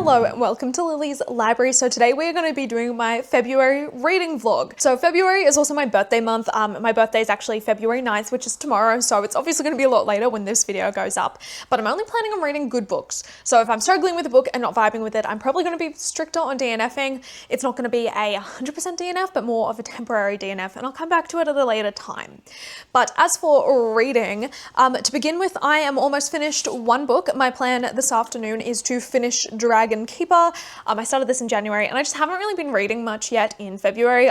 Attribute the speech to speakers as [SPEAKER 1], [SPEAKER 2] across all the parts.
[SPEAKER 1] Hello and welcome to Lily's Library. So today we are going to be doing my February reading vlog. So February is also my birthday month. My birthday is actually February 9th, which is tomorrow. So it's obviously going to be a lot later when this video goes up, but I'm only planning on reading good books. So if I'm struggling with a book and not vibing with it, I'm probably going to be stricter on DNFing. It's not going to be a 100% DNF, but more of a temporary DNF, and I'll come back to it at a later time. But as for reading, to begin with, I am almost finished one book. My plan this afternoon is to finish Dragon Keeper. I started this in January and I just haven't really been reading much yet in February.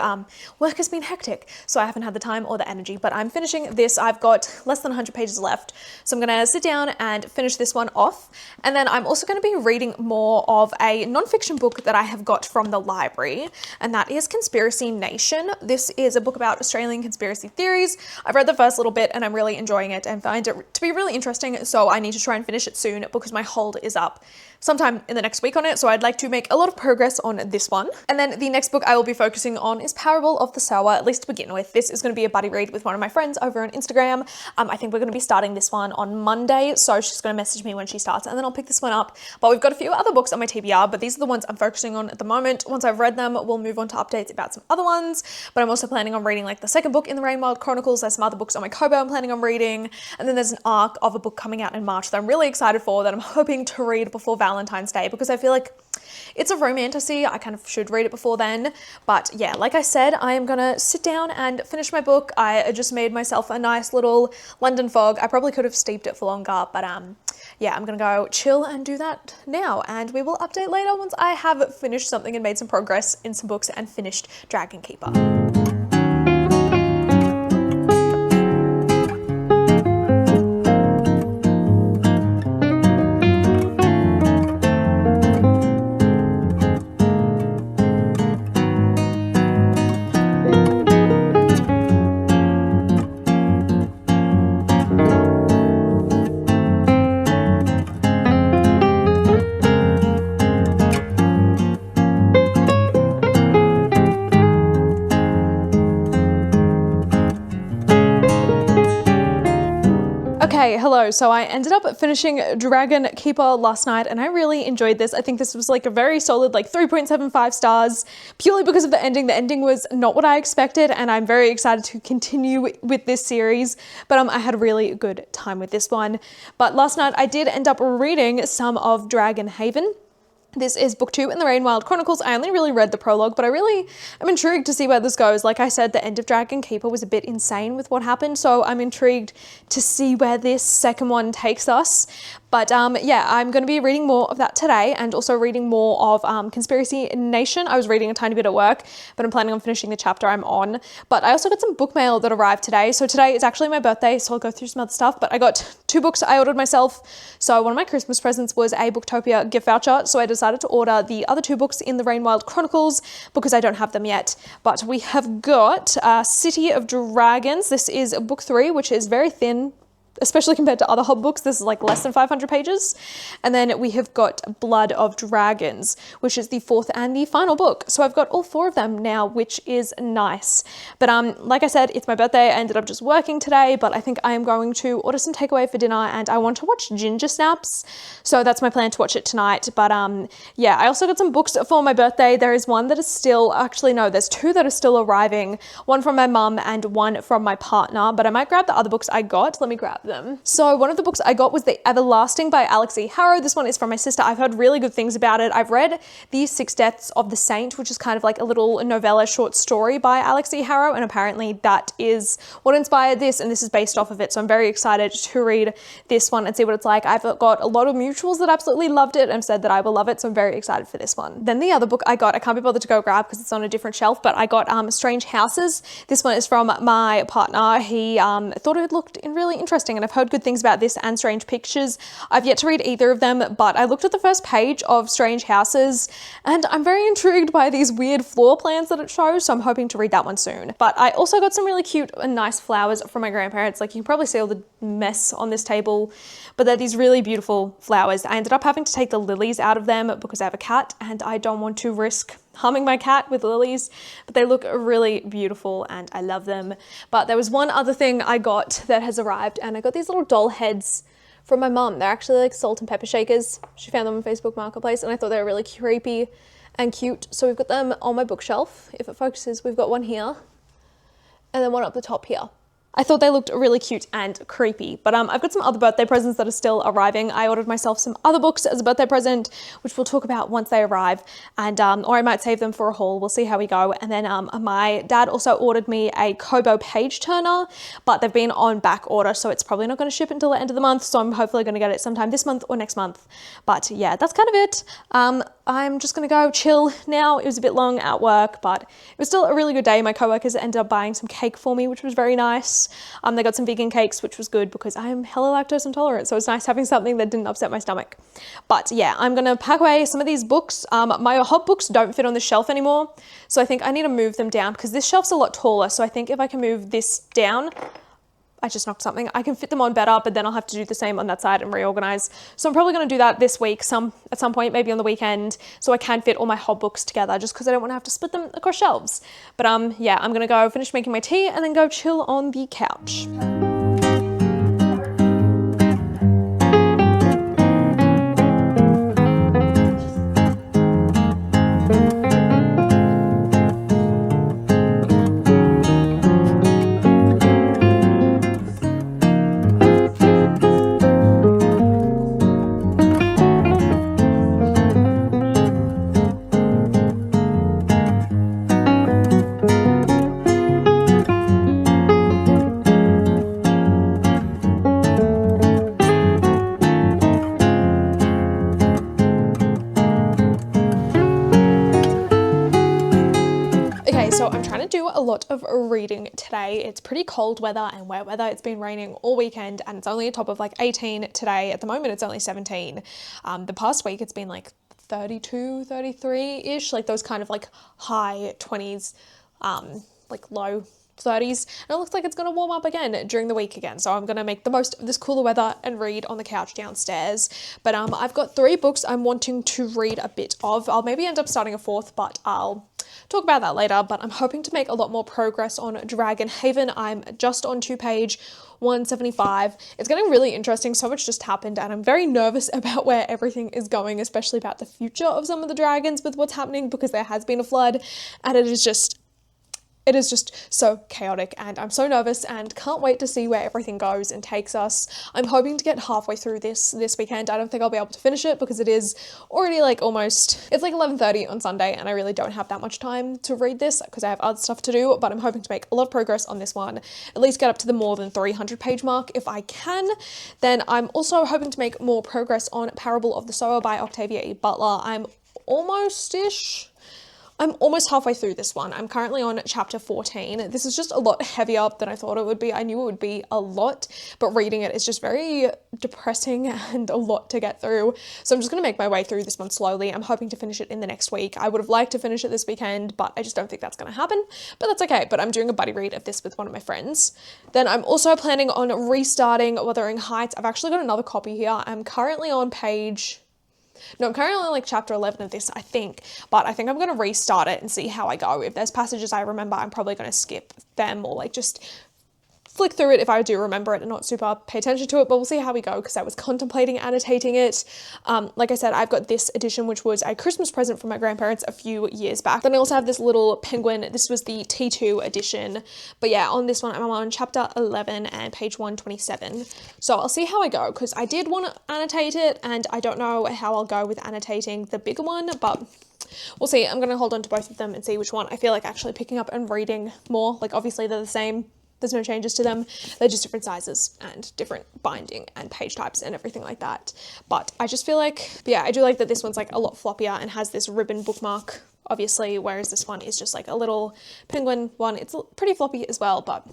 [SPEAKER 1] Work has been hectic, so I haven't had the time or the energy, but I'm finishing this. I've got less than 100 pages left, so I'm gonna sit down and finish this one off. And then I'm also gonna be reading more of a non-fiction book that I have got from the library, and that is Conspiracy Nation. This is a book about Australian conspiracy theories. I've read the first little bit and I'm really enjoying it and find it to be really interesting, so I need to try and finish it soon because my hold is up sometime in the next week on it, so I'd like to make a lot of progress on this one. And then the next book I will be focusing on is Parable of the Sower, at least to begin with. This is going to be a buddy read with one of my friends over on Instagram. I think we're going to be starting this one on Monday, so she's going to message me when she starts and then I'll pick this one up. But we've got a few other books on my TBR, but these are the ones I'm focusing on at the moment. Once I've read them, we'll move on to updates about some other ones, but I'm also planning on reading like the second book in the Rainwild Chronicles. There's some other books on my Kobo I'm planning on reading, and then there's an arc of a book coming out in March that I'm really excited for, that I'm hoping to read before Valentine's Day, because I feel like it's a romantasy. I kind of should read it before then. But yeah, like I said, I am gonna sit down and finish my book. I just made myself a nice little London fog. I probably could have steeped it for longer, but yeah, I'm gonna go chill and do that now, and we will update later once I have finished something and made some progress in some books and finished Dragon Keeper. Okay, hello. So I ended up finishing Dragon Keeper last night and I really enjoyed this. I think this was like a very solid like 3.75 stars purely because of the ending. The ending was not what I expected and I'm very excited to continue with this series, but I had a really good time with this one. But last night I did end up reading some of Dragon Haven. This is book 2 in the Rainwild Chronicles. I only really read the prologue, but I'm intrigued to see where this goes. Like I said, the end of Dragon Keeper was a bit insane with what happened, so I'm intrigued to see where this second one takes us. But yeah, I'm going to be reading more of that today and also reading more of Conspiracy Nation. I was reading a tiny bit at work, but I'm planning on finishing the chapter I'm on. But I also got some book mail that arrived today. So today is actually my birthday, so I'll go through some other stuff. But I got 2 books I ordered myself. So one of my Christmas presents was a Booktopia gift voucher. So I decided to order the other 2 books in the Rainwild Chronicles because I don't have them yet. But we have got City of Dragons. This is book 3, which is very thin, especially compared to other Hobb books. This is like less than 500 pages. And then we have got Blood of Dragons, which is the 4th and the final book. So I've got all 4 of them now, which is nice. But like I said, it's my birthday. I ended up just working today, but I think I am going to order some takeaway for dinner and I want to watch Ginger Snaps. So that's my plan, to watch it tonight. But yeah, I also got some books for my birthday. There is one that is still, actually no, there's 2 that are still arriving. One from my mum and one from my partner, but I might grab the other books I got. Let me grab them. So one of the books I got was The Everlasting by Alex E. Harrow. This one is from my sister. I've heard really good things about it. I've read The 6 Deaths of the Saint, which is kind of like a little novella short story by Alex E. Harrow, and apparently that is what inspired this, and this is based off of it. So I'm very excited to read this one and see what it's like. I've got a lot of mutuals that absolutely loved it and said that I will love it, so I'm very excited for this one. Then the other book I got, I can't be bothered to go grab because it's on a different shelf, but I got Strange Houses. This one is from my partner. He thought it looked really interesting, and I've heard good things about this and Strange Pictures. I've yet to read either of them, but I looked at the first page of Strange Houses and I'm very intrigued by these weird floor plans that it shows, so I'm hoping to read that one soon. But I also got some really cute and nice flowers from my grandparents. Like, you can probably see all the mess on this table, but they're these really beautiful flowers. I ended up having to take the lilies out of them because I have a cat and I don't want to risk harming my cat with lilies, but they look really beautiful and I love them. But there was one other thing I got that has arrived, and I got these little doll heads from my mum. They're actually like salt and pepper shakers. She found them on Facebook Marketplace and I thought they were really creepy and cute. So we've got them on my bookshelf. If it focuses, we've got one here and then one up the top here. I thought they looked really cute and creepy, but I've got some other birthday presents that are still arriving. I ordered myself some other books as a birthday present, which we'll talk about once they arrive, and or I might save them for a haul. We'll see how we go. And then my dad also ordered me a Kobo page turner, but they've been on back order, so it's probably not going to ship until the end of the month. So I'm hopefully going to get it sometime this month or next month. But yeah, that's kind of it. I'm just going to go chill now. It was a bit long at work, but it was still a really good day. My coworkers ended up buying some cake for me, which was very nice. They got some vegan cakes, which was good because I'm hella lactose intolerant. So it's nice having something that didn't upset my stomach. But yeah, I'm going to pack away some of these books. My Hobb books don't fit on the shelf anymore. So I think I need to move them down because this shelf's a lot taller. So I think if I can move this down, I just knocked something. I can fit them on better, but then I'll have to do the same on that side and reorganize. So I'm probably going to do that this week, at some point, maybe on the weekend, so I can fit all my Hobb books together just because I don't want to have to split them across shelves. But yeah, I'm going to go finish making my tea and then go chill on the couch. So I'm trying to do a lot of reading today. It's pretty cold weather and wet weather. It's been raining all weekend and it's only a top of like 18 today. At the moment, it's only 17. The past week, it's been like 32, 33-ish, like those kind of like high 20s, like low 30s. And it looks like it's going to warm up again during the week again. So I'm going to make the most of this cooler weather and read on the couch downstairs. But I've got 3 books I'm wanting to read a bit of. I'll maybe end up starting a 4th, but I'll talk about that later. But I'm hoping to make a lot more progress on Dragon Haven. I'm just on to page 175. It's getting really interesting. So much just happened and I'm very nervous about where everything is going, especially about the future of some of the dragons with what's happening, because there has been a flood and it is just so chaotic and I'm so nervous and can't wait to see where everything goes and takes us. I'm hoping to get halfway through this weekend. I don't think I'll be able to finish it because it is already like it's like 11:30 on Sunday and I really don't have that much time to read this because I have other stuff to do, but I'm hoping to make a lot of progress on this one, at least get up to the more than 300 page mark if I can. Then I'm also hoping to make more progress on Parable of the Sower by Octavia E. Butler. I'm almost halfway through this one. I'm currently on chapter 14. This is just a lot heavier than I thought it would be. I knew it would be a lot, but reading it is just very depressing and a lot to get through. So I'm just going to make my way through this one slowly. I'm hoping to finish it in the next week. I would have liked to finish it this weekend, but I just don't think that's going to happen, but that's okay. But I'm doing a buddy read of this with one of my friends. Then I'm also planning on restarting Wuthering Heights. I've actually got another copy here. I'm currently on like chapter 11 of this, I think, but I think I'm going to restart it and see how I go. If there's passages I remember, I'm probably going to skip them or like just flick through it if I do remember it and not super pay attention to it, but we'll see how we go because I was contemplating annotating it. Like I said, I've got this edition, which was a Christmas present from my grandparents a few years back. Then I also have this little penguin. This was the T2 edition. But yeah, on this one, I'm on chapter 11 and page 127. So I'll see how I go because I did want to annotate it and I don't know how I'll go with annotating the bigger one, but we'll see. I'm going to hold on to both of them and see which one I feel like actually picking up and reading more. Like obviously they're the same. There's no changes to them. They're just different sizes and different binding and page types and everything like that. But I just feel like, yeah, I do like that this one's like a lot floppier and has this ribbon bookmark, obviously, whereas this one is just like a little penguin one. It's pretty floppy as well, but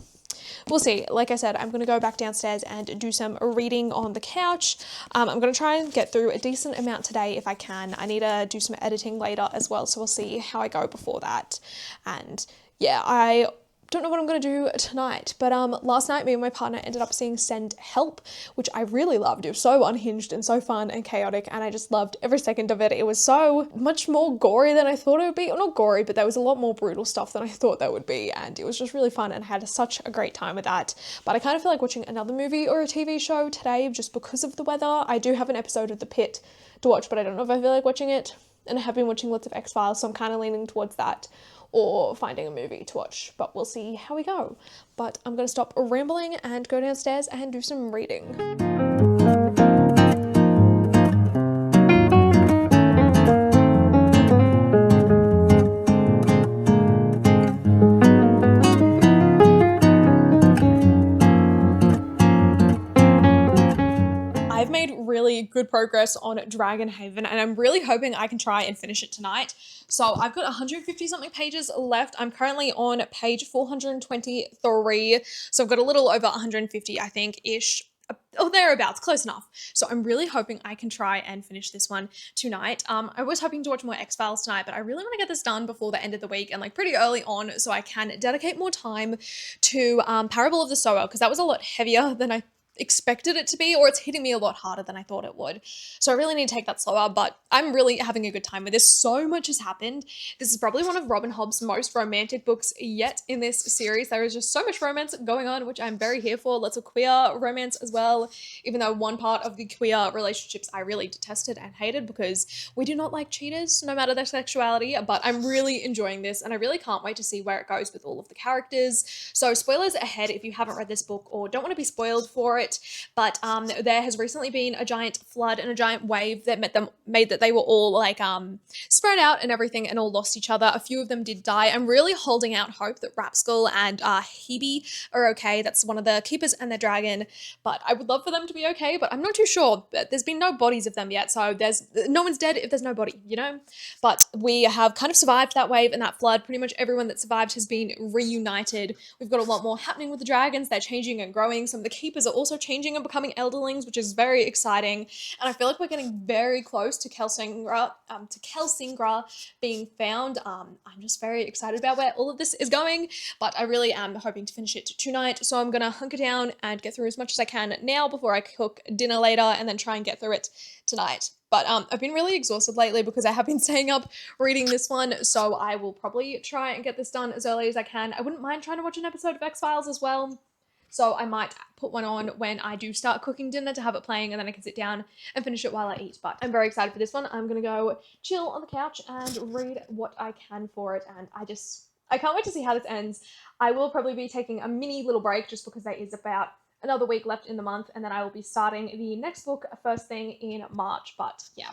[SPEAKER 1] we'll see. Like I said, I'm going to go back downstairs and do some reading on the couch. I'm going to try and get through a decent amount today if I can. I need to do some editing later as well, so we'll see how I go before that. And yeah, I don't know what I'm gonna do tonight. But last night me and my partner ended up seeing Send Help, which I really loved. It was so unhinged and so fun and chaotic, and I just loved every second of it. It was so much more gory than I thought it would be. Well, not gory, but there was a lot more brutal stuff than I thought there would be, and it was just really fun and had such a great time with that. But I kind of feel like watching another movie or a TV show today just because of the weather. I do have an episode of The Pit to watch, but I don't know if I feel like watching it, and I have been watching lots of X-Files, so I'm kind of leaning towards that or finding a movie to watch, but we'll see how we go. But I'm gonna stop rambling and go downstairs and do some reading. I've made really good progress on Dragonhaven, and I'm really hoping I can try and finish it tonight. So I've got 150 something pages left. I'm currently on page 423. So I've got a little over 150, I think, ish. Or thereabouts, close enough. So I'm really hoping I can try and finish this one tonight. I was hoping to watch more X-Files tonight, but I really want to get this done before the end of the week and like pretty early on so I can dedicate more time to Parable of the Sower, because that was a lot heavier than I expected it to be, or it's hitting me a lot harder than I thought it would. So I really need to take that slower, but I'm really having a good time with this. So much has happened. This is probably one of Robin Hobb's most romantic books yet in this series. There is just so much romance going on, which I'm very here for. Lots of queer romance as well, even though one part of the queer relationships I really detested and hated because we do not like cheaters, no matter their sexuality, but I'm really enjoying this and I really can't wait to see where it goes with all of the characters. So spoilers ahead if you haven't read this book or don't want to be spoiled for it. But there has recently been a giant flood and a giant wave that made that they were all like spread out and everything and all lost each other. A few of them did die. I'm really holding out hope that Rapskull and Hebe are okay. That's one of the keepers and their dragon, but I would love for them to be okay, but I'm not too sure. There's been no bodies of them yet, so no one's dead if there's no body, you know? But we have kind of survived that wave and that flood. Pretty much everyone that survived has been reunited. We've got a lot more happening with the dragons. They're changing and growing. Some of the keepers are also changing and becoming elderlings, which is very exciting. And I feel like we're getting very close to Kelsingra being found. I'm just very excited about where all of this is going, but I really am hoping to finish it tonight. So I'm gonna hunker down and get through as much as I can now before I cook dinner later and then try and get through it tonight. But I've been really exhausted lately because I have been staying up reading this one, so I will probably try and get this done as early as I can. I wouldn't mind trying to watch an episode of X-Files as well. So I might put one on when I do start cooking dinner to have it playing and then I can sit down and finish it while I eat. But I'm very excited for this one. I'm going to go chill on the couch and read what I can for it. And I can't wait to see how this ends. I will probably be taking a mini little break just because there is about another week left in the month. And then I will be starting the next book first thing in March. But yeah,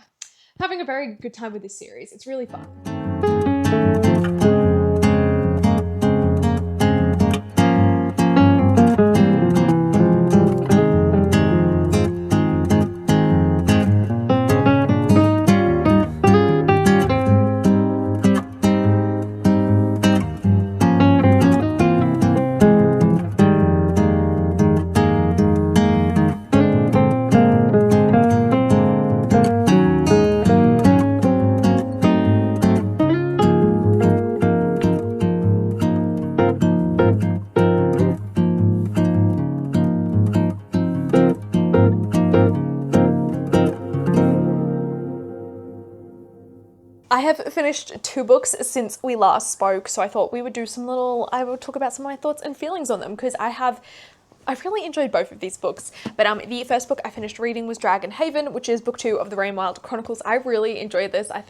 [SPEAKER 1] having a very good time with this series. It's really fun. I have finished 2 books since we last spoke, so I thought I would talk about some of my thoughts and feelings on them because I've really enjoyed both of these books. But the first book I finished reading was Dragonhaven, which is book 2 of the Rainwild Chronicles. I really enjoyed this. I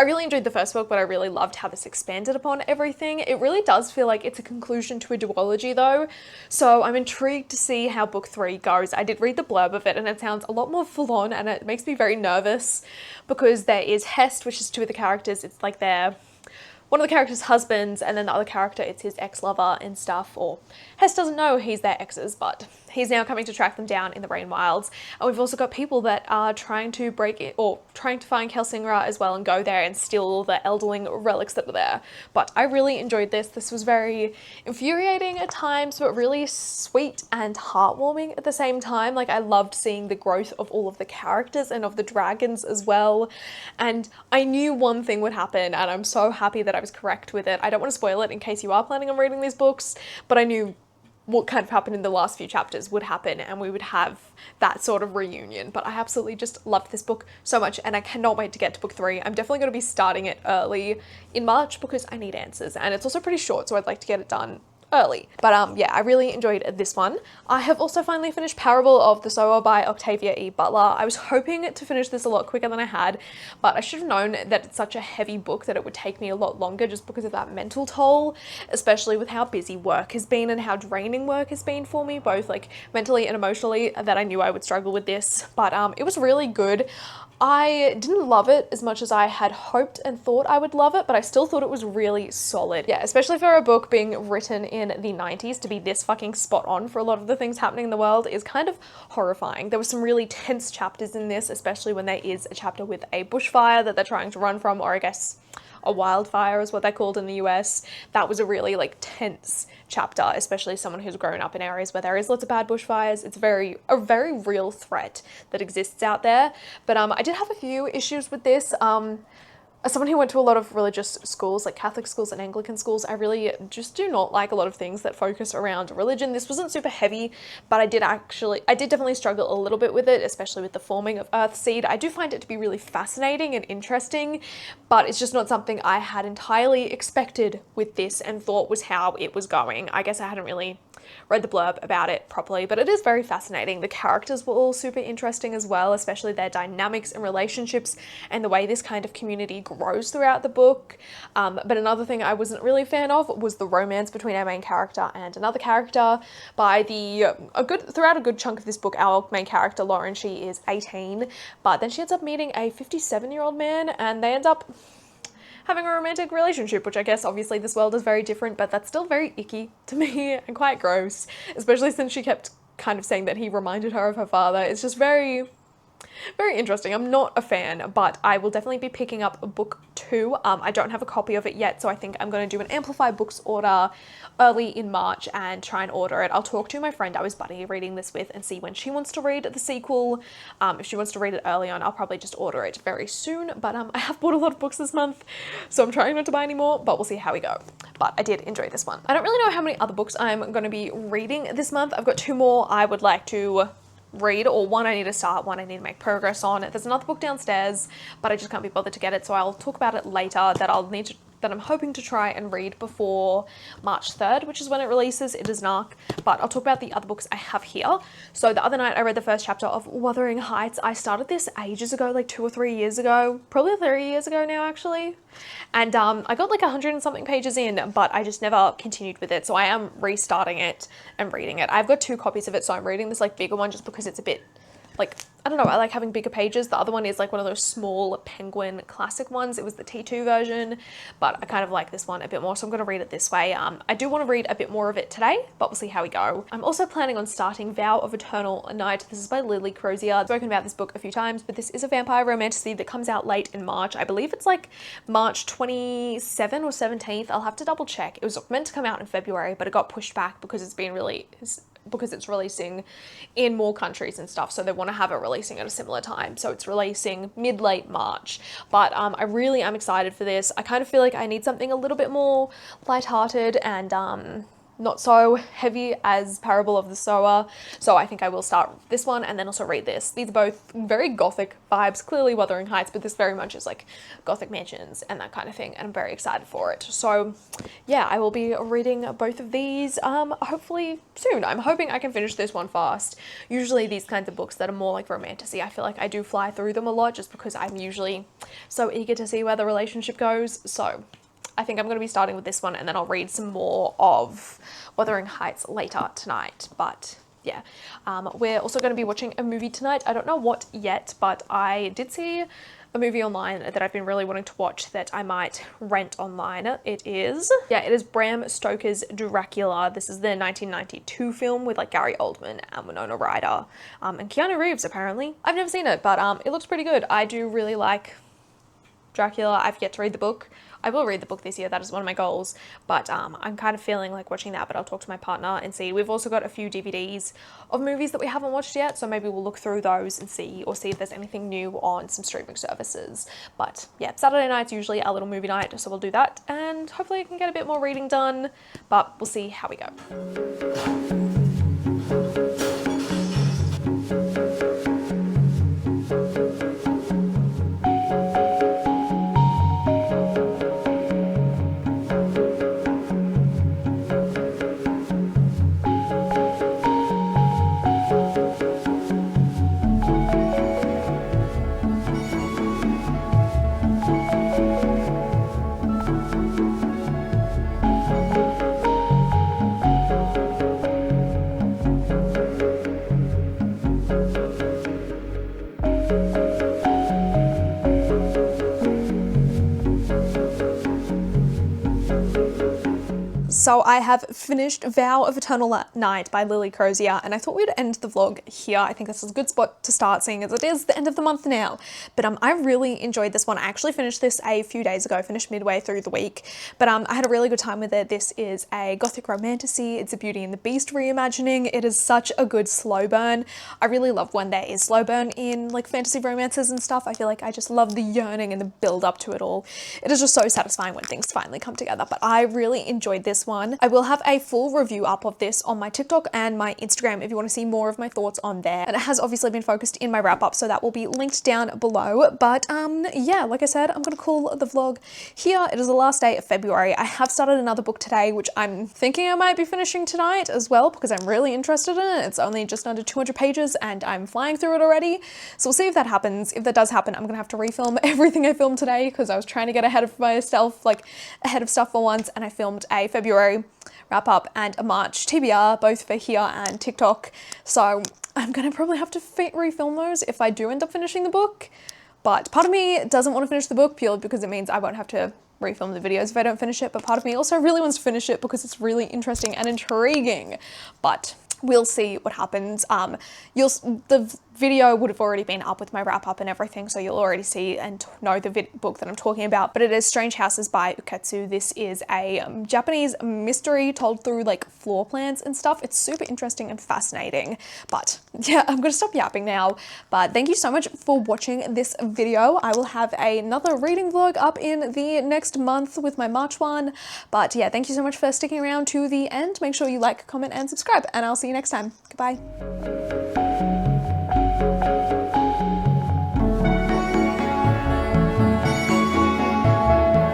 [SPEAKER 1] really enjoyed the first book, but I really loved how this expanded upon everything. It really does feel like it's a conclusion to a duology though, so I'm intrigued to see how book 3 goes. I did read the blurb of it and it sounds a lot more full on and it makes me very nervous because there is Hest, which is 2 of the characters. It's like one of the characters' husbands, and then the other character, it's his ex-lover and stuff, or Hess doesn't know he's their exes, but He's now coming to track them down in the Rain Wilds. And we've also got people that are trying to break it, or trying to find Kelsingra as well and go there and steal all the Elderling relics that were there. But I really enjoyed this. This was very infuriating at times, but really sweet and heartwarming at the same time. Like, I loved seeing the growth of all of the characters and of the dragons as well. And I knew one thing would happen, and I'm so happy that I was correct with it. I don't want to spoil it in case you are planning on reading these books, but I knew what kind of happened in the last few chapters would happen, and we would have that sort of reunion. But I absolutely just loved this book so much, and I cannot wait to get to book 3. I'm definitely going to be starting it early in March because I need answers, and it's also pretty short, so I'd like to get it done early. But yeah, I really enjoyed this one. I have also finally finished Parable of the Sower by Octavia E. Butler. I was hoping to finish this a lot quicker than I had, but I should have known that it's such a heavy book that it would take me a lot longer just because of that mental toll, especially with how busy work has been and how draining work has been for me, both like mentally and emotionally, that I knew I would struggle with this. But it was really good. I didn't love it as much as I had hoped and thought I would love it, but I still thought it was really solid. Yeah, especially for a book being written in the 90s to be this fucking spot on for a lot of the things happening in the world is kind of horrifying. There were some really tense chapters in this, especially when there is a chapter with a bushfire that they're trying to run from, or I guess a wildfire is what they're called in the US. That was a really like tense chapter, especially someone who's grown up in areas where there is lots of bad bushfires. It's a very real threat that exists out there. But I did have a few issues with this. As someone who went to a lot of religious schools, like Catholic schools and Anglican schools, I really just do not like a lot of things that focus around religion. This wasn't super heavy, but I did definitely struggle a little bit with it, especially with the forming of Earthseed. I do find it to be really fascinating and interesting, but it's just not something I had entirely expected with this and thought was how it was going. I guess I hadn't really read the blurb about it properly, but it is very fascinating. The characters were all super interesting as well, especially their dynamics and relationships and the way this kind of community grows throughout the book. But another thing I wasn't really a fan of was the romance between our main character and another character. Throughout a good chunk of this book, our main character, Lauren, she is 18, but then she ends up meeting a 57-year-old man, and they end up having a romantic relationship, which I guess obviously this world is very different, but that's still very icky to me and quite gross, especially since she kept kind of saying that he reminded her of her father. It's just very interesting. I'm not a fan, but I will definitely be picking up book 2. I don't have a copy of it yet, so I think I'm going to do an Amplify Books order early in March and try and order it. I'll talk to my friend I was buddy reading this with and see when she wants to read the sequel. If she wants to read it early on, I'll probably just order it very soon, but I have bought a lot of books this month, so I'm trying not to buy any more, but we'll see how we go. But I did enjoy this one. I don't really know how many other books I'm going to be reading this month. I've got 2 more I would like to read, or one I need to start, one I need to make progress on. There's another book downstairs, but I just can't be bothered to get it, so I'll talk about it later, that I'm hoping to try and read before March 3rd, which is when it releases. It is an arc, but I'll talk about the other books I have here. So the other night I read the first chapter of Wuthering Heights. I started this ages ago, like 2 or 3 years ago, probably 3 years ago now actually. And I got like 100 and something pages in, but I just never continued with it. So I am restarting it and reading it. I've got 2 copies of it, so I'm reading this like bigger one just because it's a bit like, I don't know, I like having bigger pages. The other one is like one of those small Penguin classic ones. It was the T2 version, but I kind of like this one a bit more, so I'm going to read it this way. I do want to read a bit more of it today, but we'll see how we go. I'm also planning on starting Vow of Eternal Night. This is by Lily Crozier. I've spoken about this book a few times, but this is a vampire romantasy that comes out late in March. I believe it's like March 27 or 17th. I'll have to double check. It was meant to come out in February, but it got pushed back because it's releasing in more countries and stuff, so they want to have it releasing at a similar time, so it's releasing mid-late March. But I really am excited for this. I kind of feel like I need something a little bit more lighthearted and not so heavy as Parable of the Sower, so I think I will start this one and then also read this. These are both very gothic vibes, clearly Wuthering Heights, but this very much is like gothic mansions and that kind of thing, and I'm very excited for it. So yeah, I will be reading both of these hopefully soon. I'm hoping I can finish this one fast. Usually these kinds of books that are more like romantasy, I feel like I do fly through them a lot just because I'm usually so eager to see where the relationship goes. So I think I'm going to be starting with this one, and then I'll read some more of Wuthering Heights later tonight. But yeah. We're also going to be watching a movie tonight. I don't know what yet, but I did see a movie online that I've been really wanting to watch that I might rent online. It is Bram Stoker's Dracula. This is the 1992 film with like Gary Oldman and Winona Ryder and Keanu Reeves apparently. I've never seen it, but it looks pretty good. I do really like Dracula. I've yet to read the book. I will read the book this year, that is one of my goals, but I'm kind of feeling like watching that, but I'll talk to my partner and see. We've also got a few DVDs of movies that we haven't watched yet, so maybe we'll look through those and see if there's anything new on some streaming services. But yeah, Saturday night's usually our little movie night, so we'll do that, and hopefully I can get a bit more reading done, but we'll see how we go. So I have finished Vow of Eternal Night by Lily Crozier, and I thought we'd end the vlog here. I think this is a good spot to start, seeing as it is the end of the month now. But I really enjoyed this one. I actually finished this a few days ago, finished midway through the week, but I had a really good time with it. This is a gothic romantasy. It's a Beauty and the Beast reimagining. It is such a good slow burn. I really love when there is slow burn in like fantasy romances and stuff. I feel like I just love the yearning and the build up to it all. It is just so satisfying when things finally come together, but I really enjoyed this one. I will have a full review up of this on my TikTok and my Instagram if you want to see more of my thoughts on there. And it has obviously been focused in my wrap up, so that will be linked down below. But yeah, like I said, I'm gonna call the vlog here. It is the last day of February. I have started another book today, which I'm thinking I might be finishing tonight as well, because I'm really interested in it. It's only just under 200 pages and I'm flying through it already. So we'll see if that happens. If that does happen, I'm gonna have to refilm everything I filmed today, because I was trying to get ahead of myself, like ahead of stuff for once, and I filmed a February wrap up and a March TBR, both for here and TikTok. So I'm gonna probably have to refilm those if I do end up finishing the book. But part of me doesn't want to finish the book purely because it means I won't have to refilm the videos if I don't finish it. But part of me also really wants to finish it because it's really interesting and intriguing. But we'll see what happens. The video would have already been up with my wrap up and everything, so you'll already see and know the book that I'm talking about, but it is Strange Houses by Uketsu. This is a Japanese mystery told through like floor plans and stuff. It's super interesting and fascinating. But yeah, I'm gonna stop yapping now, but thank you so much for watching this video. I will have another reading vlog up in the next month with my March one, but yeah, thank you so much for sticking around to the end. Make sure you like, comment and subscribe, and I'll see you next time. Goodbye.